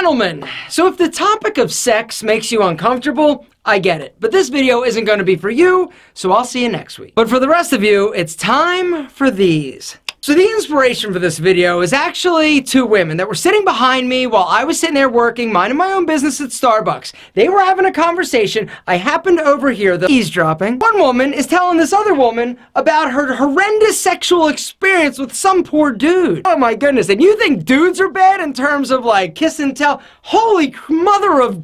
Gentlemen, so if the topic of sex makes you uncomfortable, I get it. But this video isn't going to be for you, so I'll see you next week. But for the rest of you, it's time for these. So the inspiration for this video is actually two women that were sitting behind me while I was sitting there working, minding my own business at Starbucks. They were having a conversation. I happened to overhear the eavesdropping. One woman is telling this other woman about her horrendous sexual experience with some poor dude. Oh my goodness, and you think dudes are bad in terms of like kiss and tell? Holy mother of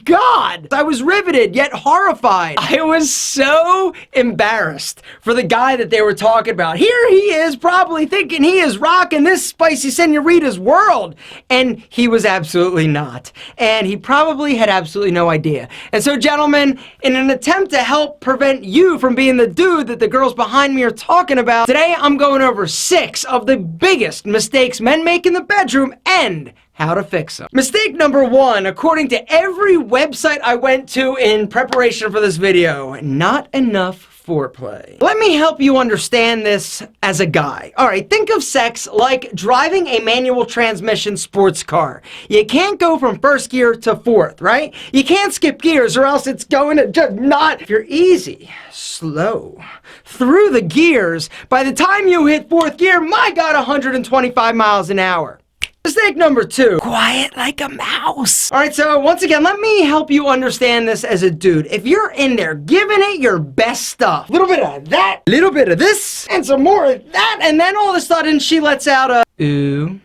God! I was riveted yet horrified. I was so embarrassed for the guy that they were talking about. Here he is, probably thinking he is rocking this spicy senorita's world, and he was absolutely not. And he probably had absolutely no idea. And so, gentlemen, in an attempt to help prevent you from being the dude that the girls behind me are talking about, today I'm going over 6 of the biggest mistakes men make in the bedroom and how to fix them. Mistake number 1, according to every website I went to in preparation for this video, not enough foreplay. Let me help you understand this as a guy. All right, think of sex like driving a manual transmission sports car. You can't go from first gear to fourth, right? You can't skip gears or else it's going to just not. If you're easy, slow, through the gears, by the time you hit fourth gear, my God, 125 miles an hour. Mistake number 2, quiet like a mouse. All right, so once again, let me help you understand this as a dude. If you're in there giving it your best stuff, a little bit of that, a little bit of this, and some more of that, and then all of a sudden she lets out a ooh.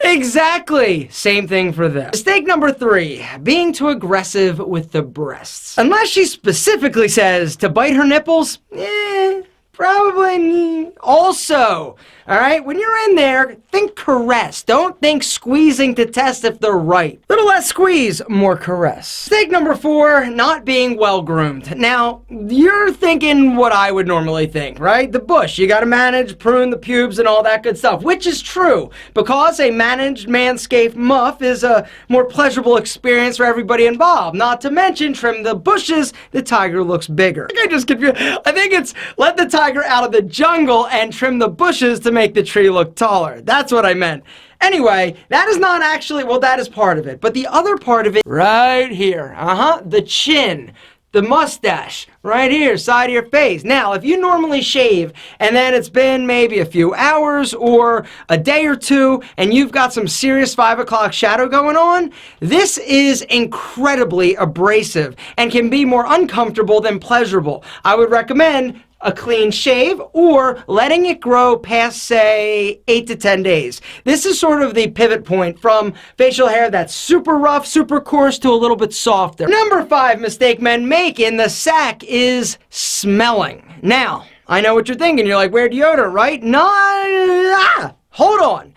Exactly. Same thing for them. Mistake number 3, being too aggressive with the breasts. Unless she specifically says to bite her nipples, probably also. All right, when you're in there, think caress. Don't think squeezing to test if they're right. Little less squeeze, more caress. Mistake number 4, not being well-groomed. Now, you're thinking what I would normally think, right? The bush. You gotta manage, prune the pubes and all that good stuff, which is true, because a managed manscaped muff is a more pleasurable experience for everybody involved. Not to mention, trim the bushes, the tiger looks bigger. I think I just confused. I think it's let the tiger out of the jungle and trim the bushes to make the tree look taller. That's what I meant. Anyway, that is not actually, well, that is part of it. But the other part of it, right here, the chin, the mustache, right here, side of your face. Now, if you normally shave and then it's been maybe a few hours or a day or two and you've got some serious 5 o'clock shadow going on, this is incredibly abrasive and can be more uncomfortable than pleasurable. I would recommend a clean shave or letting it grow past, say, 8 to 10 days. This is sort of the pivot point from facial hair that's super rough, super coarse to a little bit softer. Number 5 mistake men make in the sack is smelling. Now, I know what you're thinking. You're like, wear deodorant, right? No, hold on.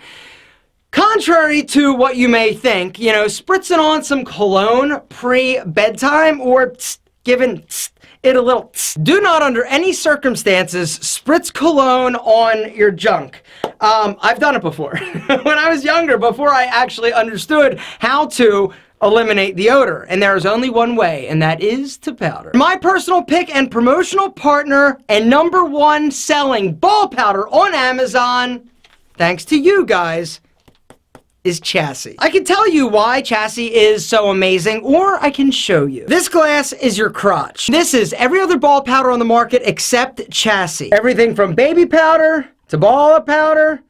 Contrary to what you may think, you know, spritzing on some cologne pre-bedtime or giving it a little do not under any circumstances spritz cologne on your junk. I've done it before. When I was younger, before I actually understood how to eliminate the odor, and there is only one way, and that is to powder. My personal pick and promotional partner and #1 selling ball powder on Amazon, thanks to you guys, is Chassis. I can tell you why Chassis is so amazing, or I can show you. This glass is your crotch. This is every other ball powder on the market except Chassis. Everything from baby powder to ball powder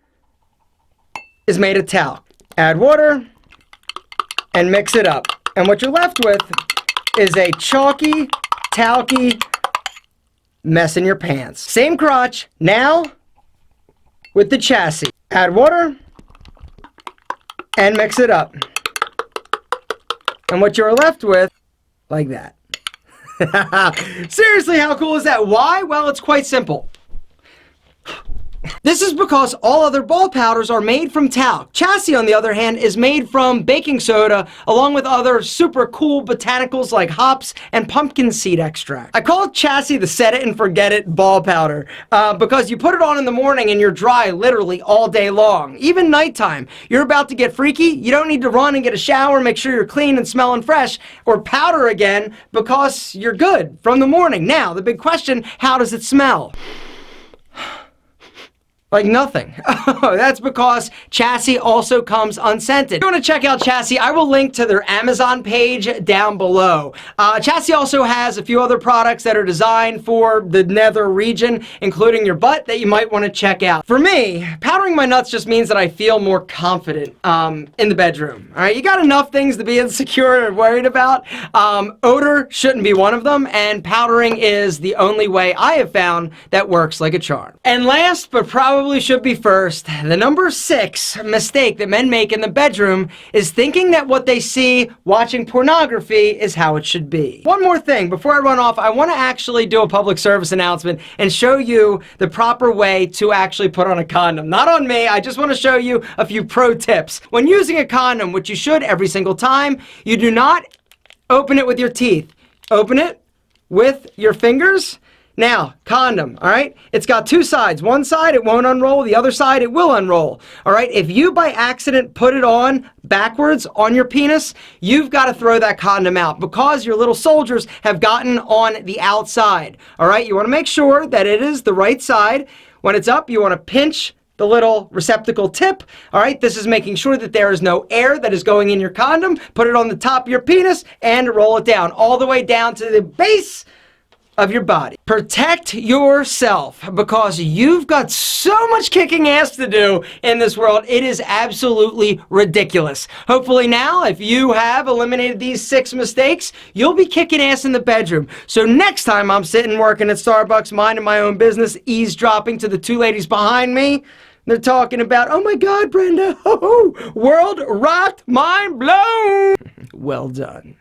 is made of talc. Add water and mix it up. And what you're left with is a chalky, talky mess in your pants. Same crotch, now with the Chassis. Add water and mix it up. And what you're left with, like that. Seriously, how cool is that? Why? Well, it's quite simple. This is because all other ball powders are made from talc. Chassis, on the other hand, is made from baking soda, along with other super cool botanicals like hops and pumpkin seed extract. I call Chassis the set it and forget it ball powder because you put it on in the morning and you're dry literally all day long. Even nighttime. You're about to get freaky, you don't need to run and get a shower, make sure you're clean and smelling fresh, or powder again because you're good from the morning. Now, the big question, how does it smell? Like nothing. That's because Chassis also comes unscented. If you want to check out Chassis, I will link to their Amazon page down below. Chassis also has a few other products that are designed for the nether region, including your butt, that you might want to check out. For me, powdering my nuts just means that I feel more confident in the bedroom. All right, you got enough things to be insecure and worried about. Odor shouldn't be one of them, and powdering is the only way I have found that works like a charm. And last, but probably should be first, the number 6 mistake that men make in the bedroom is thinking that what they see watching pornography is how it should be. One more thing before I run off, I want to actually do a public service announcement and show you the proper way to actually put on a condom. Not on me, I just want to show you a few pro tips. When using a condom, which you should every single time, you do not open it with your teeth. Open it with your fingers. Now, condom, all right? It's got 2 sides. One side, it won't unroll. The other side, it will unroll, all right? If you, by accident, put it on backwards on your penis, you've got to throw that condom out because your little soldiers have gotten on the outside, all right? You want to make sure that it is the right side. When it's up, you want to pinch the little receptacle tip, all right? This is making sure that there is no air that is going in your condom. Put it on the top of your penis and roll it down all the way down to the base of your body. Protect yourself because you've got so much kicking ass to do in this world. It is absolutely ridiculous. Hopefully now, if you have eliminated these 6 mistakes, you'll be kicking ass in the bedroom. So next time I'm sitting working at Starbucks, minding my own business, eavesdropping to the 2 ladies behind me, they're talking about, oh my God, Brenda, world rocked, mind blown. Well done.